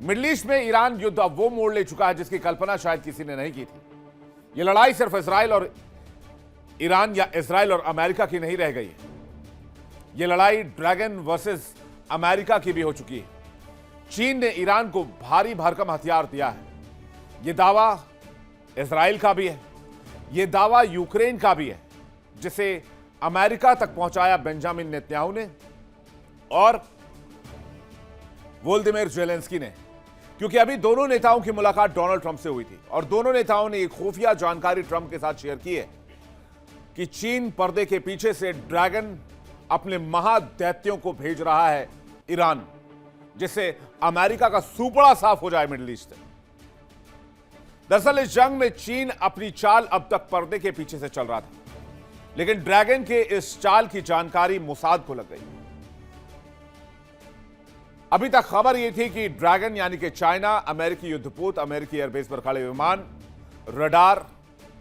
Middle east में Iran युद्ध अब वो मोड़ ले चुका है जिसकी कल्पना शायद किसी ने नहीं की थी। यह लड़ाई सिर्फ इजराइल और ईरान या इजराइल और अमेरिका की नहीं रह गई है। यह लड़ाई ड्रैगन वर्सेस अमेरिका की भी हो चुकी है। चीन ने ईरान को भारी भरकम हथियार दिया है। यह दावा इजराइल का भी है, यह दावा यूक्रेन का भी है, जिसे अमेरिका तक पहुंचाया बेंजामिन नेतन्याहू ने और वोल्दिमीर ज़ेलेंस्की ने। क्योंकि अभी दोनों नेताओं की मुलाकात डोनाल्ड ट्रंप से हुई थी और दोनों नेताओं ने एक खुफिया जानकारी ट्रंप के साथ शेयर की है कि चीन पर्दे के पीछे से ड्रैगन अपने महादैत्यों को भेज रहा है ईरान, जिससे अमेरिका का सुपड़ा साफ हो जाए मिडिल ईस्ट से। दरअसल इस जंग में चीन अपनी चाल अब तक पर्दे के पीछे से चल रहा था, लेकिन ड्रैगन के इस चाल की जानकारी मोसाद को लग गई। अभी तक खबर यह थी कि ड्रैगन यानी कि चाइना अमेरिकी युद्धपोत, अमेरिकी एयरबेस पर खड़े विमान, रडार,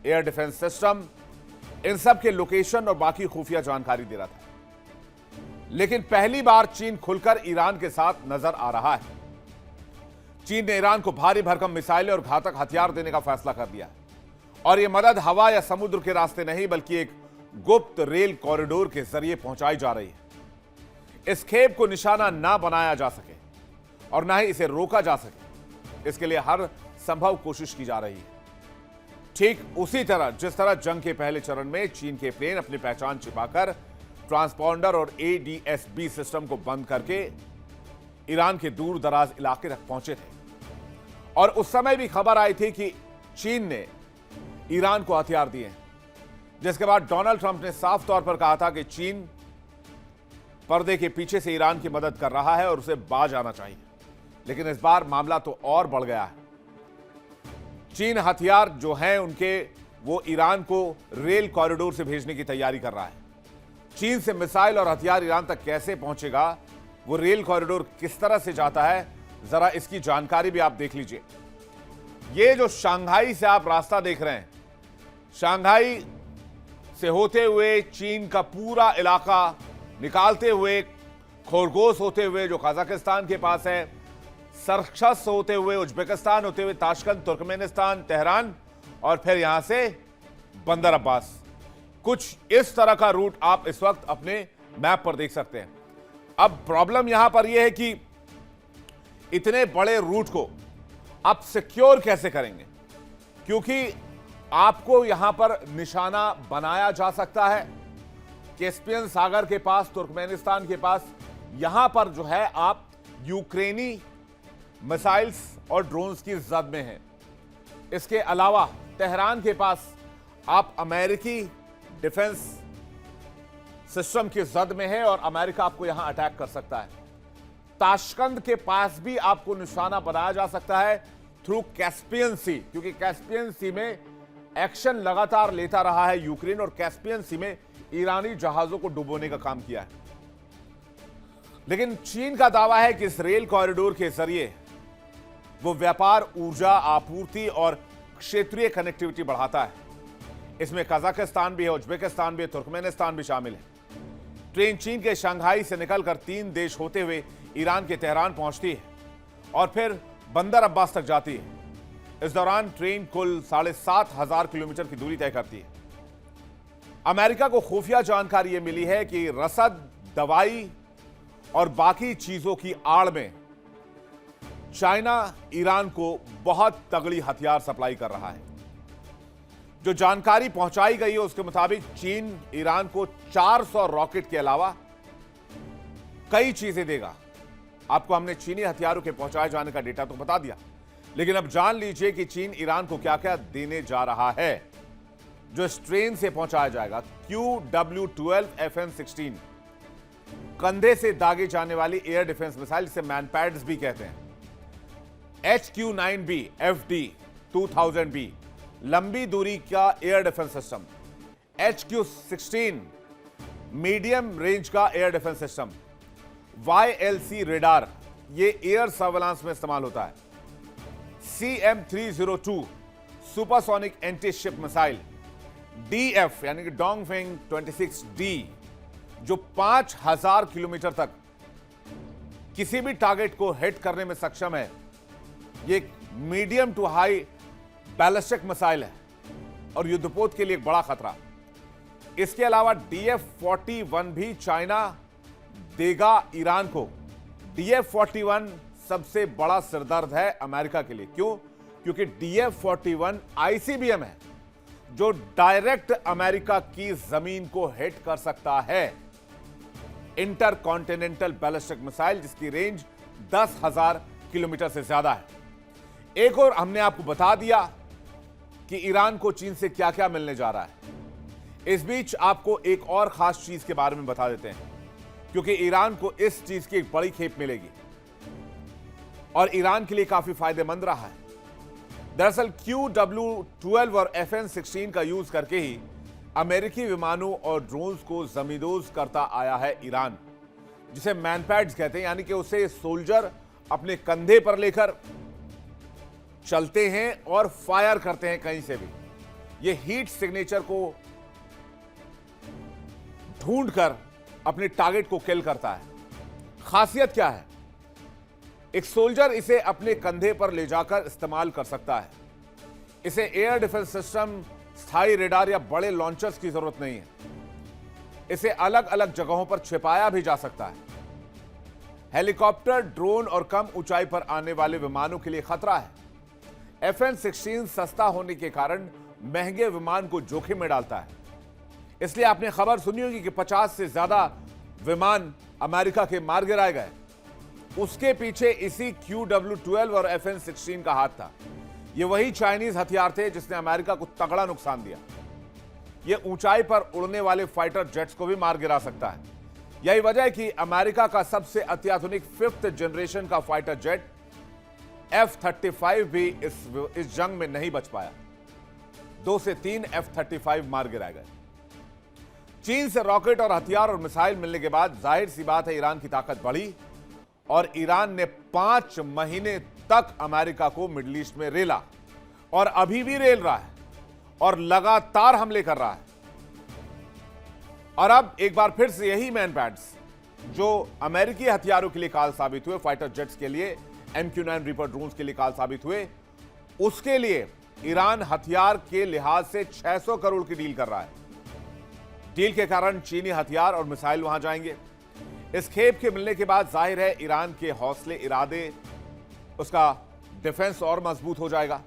एयर डिफेंस सिस्टम, इन सब के लोकेशन और बाकी खुफिया जानकारी दे रहा था। लेकिन पहली बार चीन खुलकर ईरान के साथ नजर आ रहा है। चीन ने ईरान को भारी भरकम मिसाइलें और घातक हथियार देने का फैसला कर लिया है और यह मदद हवा या समुद्र के रास्ते नहीं बल्कि एक गुप्त रेल कॉरिडोर के जरिए पहुंचाई जा रही है। इस खेप को निशाना ना बनाया जा सके और ना ही इसे रोका जा सके, इसके लिए हर संभव कोशिश की जा रही है। ठीक उसी तरह जिस तरह जंग के पहले चरण में चीन के प्लेन अपनी पहचान छिपाकर ट्रांसपॉन्डर और ADS-B सिस्टम को बंद करके ईरान के दूर दराज इलाके तक पहुंचे थे और उस समय भी खबर आई थी कि चीन ने ईरान को हथियार दिए हैं, जिसके बाद डोनाल्ड ट्रंप ने साफ तौर पर कहा था कि चीन पर्दे के पीछे से ईरान की मदद कर रहा है और उसे बाज आना चाहिए। लेकिन इस बार मामला तो और बढ़ गया है। चीन हथियार जो हैं उनके वो ईरान को रेल कॉरिडोर से भेजने की तैयारी कर रहा है। चीन से मिसाइल और हथियार ईरान तक कैसे पहुंचेगा, वो रेल कॉरिडोर किस तरह से जाता है, जरा इसकी जानकारी भी आप देख लीजिए। ये जो शंघाई से आप रास्ता देख रहे हैं, शंघाई से होते हुए चीन का पूरा इलाका निकालते हुए, खरगोश होते हुए जो कजाकिस्तान के पास है, सरक्षस होते हुए उज्बेकिस्तान होते हुए ताशकंद, तुर्कमेनिस्तान, तेहरान और फिर यहां से बंदर अब्बास। कुछ इस तरह का रूट आप इस वक्त अपने मैप पर देख सकते हैं। अब प्रॉब्लम यहां पर यह है कि इतने बड़े रूट को आप सिक्योर कैसे करेंगे, क्योंकि आपको यहां पर निशाना बनाया जा सकता है। कैस्पियन सागर के पास, तुर्कमेनिस्तान के पास, यहां पर जो है आप यूक्रेनी मिसाइल्स और ड्रोन्स की जद में हैं। इसके अलावा तेहरान के पास आप अमेरिकी डिफेंस सिस्टम की जद में है और अमेरिका आपको यहां अटैक कर सकता है। ताशकंद के पास भी आपको निशाना बनाया जा सकता है थ्रू कैस्पियन सी, क्योंकि कैस्पियन सी में एक्शन लगातार लेता रहा है यूक्रेन और कैस्पियन सी में ईरानी जहाजों को डुबोने का काम किया है। लेकिन चीन का दावा है कि इस रेल कॉरिडोर के जरिए वो व्यापार, ऊर्जा आपूर्ति और क्षेत्रीय कनेक्टिविटी बढ़ाता है। इसमें कजाकिस्तान भी है, उज्बेकिस्तान भी है, तुर्कमेनिस्तान भी शामिल है। ट्रेन चीन के शंघाई से निकलकर 3 देश होते हुए ईरान के तेहरान पहुंचती है और फिर बंदर अब्बास तक जाती है। इस दौरान ट्रेन कुल 7,500 किलोमीटर की दूरी तय करती है। अमेरिका को खुफिया जानकारी यह मिली है कि रसद, दवाई और बाकी चीजों की आड़ में चाइना ईरान को बहुत तगड़ी हथियार सप्लाई कर रहा है। जो जानकारी पहुंचाई गई है उसके मुताबिक चीन ईरान को 400 रॉकेट के अलावा कई चीजें देगा। आपको हमने चीनी हथियारों के पहुंचाए जाने का डेटा तो बता दिया, लेकिन अब जान लीजिए कि चीन ईरान को क्या क्या देने जा रहा है जो इस ट्रेन से पहुंचाया जाएगा। QW-12 FN-16 कंधे से दागे जाने वाली एयर डिफेंस मिसाइल, जिसे मैनपैड्स भी कहते हैं। HQ-9B FD-2000B लंबी दूरी का air defence system. HQ-16 medium range का air defence system. YLC radar, ये एयर सर्वेलांस में इस्तेमाल होता है। CM-302 supersonic anti ship missile. DF यानी कि डोंगफेंग 26D जो 5000 किलोमीटर तक किसी भी टारगेट को हिट करने में सक्षम है ये एक medium to high ballistic missile है और युद्धपोत के लिए एक बड़ा खतरा। इसके अलावा DF-41 भी चाइना देगा ईरान को। DF-41 सबसे बड़ा सिरदर्द है अमेरिका के लिए। क्यों? क्योंकि DF-41 ICBM है जो डायरेक्ट अमेरिका की जमीन को हिट कर सकता है। इंटर कॉन्टिनेंटल बैलिस्टिक मिसाइल जिसकी रेंज 10,000 किलोमीटर से ज्यादा है। एक और हमने आपको बता दिया कि ईरान को चीन से क्या क्या मिलने जा रहा है। इस बीच आपको एक और खास चीज के बारे में बता देते हैं, क्योंकि ईरान को इस चीज की एक बड़ी खेप मिलेगी और ईरान के लिए काफी फायदेमंद रहा है। दरअसल QW-12 और FN-16 का यूज करके ही अमेरिकी विमानों और ड्रोन्स को जमींदोज करता आया है ईरान, जिसे मैनपैड्स कहते हैं, यानी कि उसे सोल्जर अपने कंधे पर लेकर चलते हैं और फायर करते हैं कहीं से भी। ये हीट सिग्नेचर को ढूंढकर अपने टारगेट को किल करता है। खासियत क्या है? एक सोल्जर इसे अपने कंधे पर ले जाकर इस्तेमाल कर सकता है। इसे एयर डिफेंस सिस्टम, स्थायी रेडार या बड़े लॉन्चर्स की जरूरत नहीं है। इसे अलग अलग जगहों पर छिपाया भी जा सकता है। हेलीकॉप्टर, ड्रोन और कम ऊंचाई पर आने वाले विमानों के लिए खतरा है। FN-16 सस्ता होने के कारण महंगे विमान को जोखिम में डालता है। इसलिए आपने खबर सुनी होगी कि 50 से ज्यादा विमान अमेरिका के मार गिराए गए। उसके पीछे इसी QW-12 और FN-16 का हाथ था। ये वही चाइनीज हथियार थे जिसने अमेरिका को तगड़ा नुकसान दिया। यह ऊंचाई पर उड़ने वाले फाइटर जेट्स को भी मार गिरा सकता है। यही वजह है कि अमेरिका का सबसे अत्याधुनिक 5th जनरेशन का फाइटर जेट F-35 भी इस जंग में नहीं बच पाया। 2 से 3 F-35 मार गिराए गए। चीन से रॉकेट और हथियार और मिसाइल मिलने के बाद जाहिर सी बात है ईरान की ताकत बढ़ी और ईरान ने 5 महीने तक अमेरिका को मिडिल ईस्ट में रेला और अभी भी रेल रहा है और लगातार हमले कर रहा है। और अब एक बार फिर से यही मैनपैड्स जो अमेरिकी हथियारों के लिए काल साबित हुए, फाइटर जेट्स के लिए, MQ-9 रीपर ड्रोन्स के लिए काल साबित हुए, उसके लिए ईरान हथियार के लिहाज से 600 करोड़ की डील कर रहा है। डील के कारण चीनी हथियार और मिसाइल वहां जाएंगे। इस खेप के मिलने के बाद जाहिर है ईरान के हौसले, इरादे, उसका डिफेंस और मजबूत हो जाएगा।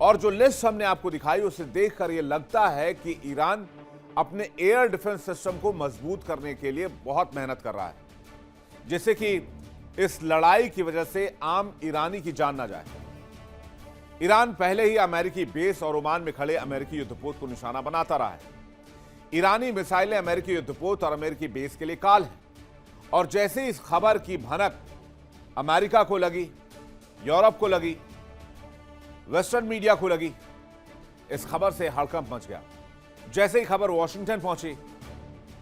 और जो लिस्ट हमने आपको दिखाई उसे देखकर यह लगता है कि ईरान अपने एयर डिफेंस सिस्टम को मजबूत करने के लिए बहुत मेहनत कर रहा है, जिससे कि इस लड़ाई की वजह से आम ईरानी की जान ना जाए। ईरान पहले ही अमेरिकी बेस और ओमान में खड़े अमेरिकी युद्धपोत को निशाना बनाता रहा है। ईरानी मिसाइलें अमेरिकी युद्धपोत और अमेरिकी बेस के लिए काल है। और जैसे इस खबर की भनक अमेरिका को लगी, यूरोप को लगी, वेस्टर्न मीडिया को लगी, इस खबर से हड़कंप मच गया। जैसे ही खबर वॉशिंगटन पहुंची,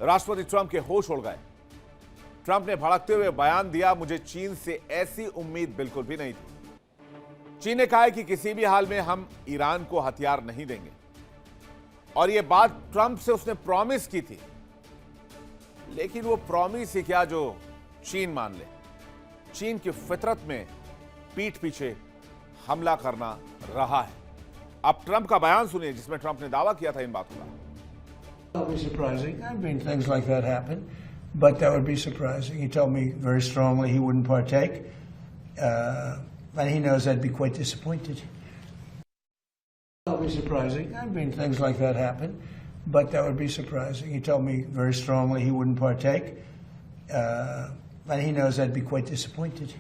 राष्ट्रपति ट्रंप के होश उड़ गए। ट्रंप ने भड़कते हुए बयान दिया, मुझे चीन से ऐसी उम्मीद बिल्कुल भी नहीं थी। चीन ने कहा है कि किसी भी हाल में हम ईरान को हथियार नहीं देंगे। और यह बात ट्रंप से उसने प्रॉमिस की थी, लेकिन वो प्रॉमिस ही क्या जो चीन मान ले। चीन की फितरत में पीठ पीछे हमला करना रहा है। अब ट्रंप का बयान सुनिए जिसमें ट्रंप ने दावा किया था इन बातों का। That would be surprising. I mean, things like that happen, but that would be surprising. He told me very strongly he wouldn't partake, and he knows I'd be quite disappointed. That would be surprising. I mean, things like that happen, but that would be surprising. He told me very strongly he wouldn't partake, and he knows I'd be quite disappointed.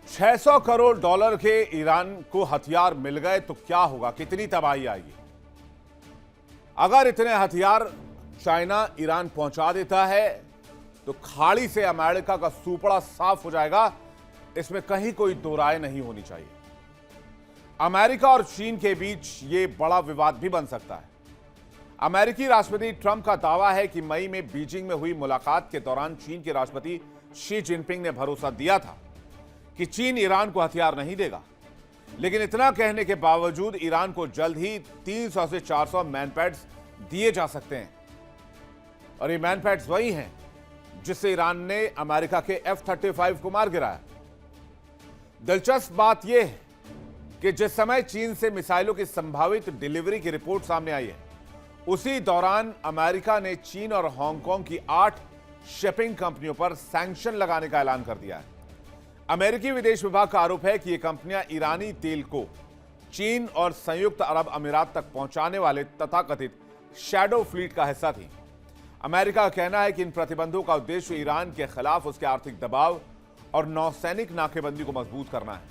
$600 crore के Iran को हथियार मिल गए तो क्या होगा, कितनी तबाही आएगी। अगर इतने हथियार चाइना ईरान पहुंचा देता है तो खाड़ी से अमेरिका का सूपड़ा साफ हो जाएगा, इसमें कहीं कोई दो राय नहीं होनी चाहिए। अमेरिका और चीन के बीच यह बड़ा विवाद भी बन सकता है। अमेरिकी राष्ट्रपति ट्रंप का दावा है कि मई में बीजिंग में हुई मुलाकात के दौरान चीन के राष्ट्रपति शी जिनपिंग ने भरोसा दिया था कि चीन ईरान को हथियार नहीं देगा। लेकिन इतना कहने के बावजूद ईरान को जल्द ही 300 से 400 मैनपैड्स दिए जा सकते हैं। और ये मैनपैड्स वही हैं जिससे ईरान ने अमेरिका के F-35 को मार गिराया। दिलचस्प बात यह है कि जिस समय चीन से मिसाइलों की संभावित डिलीवरी की रिपोर्ट सामने आई है, उसी दौरान अमेरिका ने चीन और हांगकांग की 8 शिपिंग कंपनियों पर सैंक्शन लगाने का ऐलान कर दिया है। अमेरिकी विदेश विभाग का आरोप है कि ये कंपनियां ईरानी तेल को चीन और संयुक्त अरब अमीरात तक पहुंचाने वाले तथाकथित शैडो फ्लीट का हिस्सा थी। अमेरिका का कहना है कि इन प्रतिबंधों का उद्देश्य ईरान के खिलाफ उसके आर्थिक दबाव और नौसैनिक नाकेबंदी को मजबूत करना है,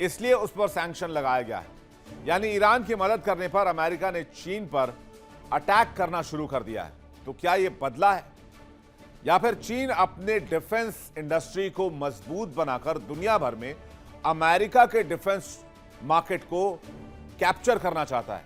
इसलिए उस पर सैंक्शन लगाया गया है। यानी ईरान की मदद करने पर अमेरिका ने चीन पर अटैक करना शुरू कर दिया है। तो क्या यह बदला है या फिर चीन अपने डिफेंस इंडस्ट्री को मजबूत बनाकर दुनिया भर में अमेरिका के डिफेंस मार्केट को कैप्चर करना चाहता है?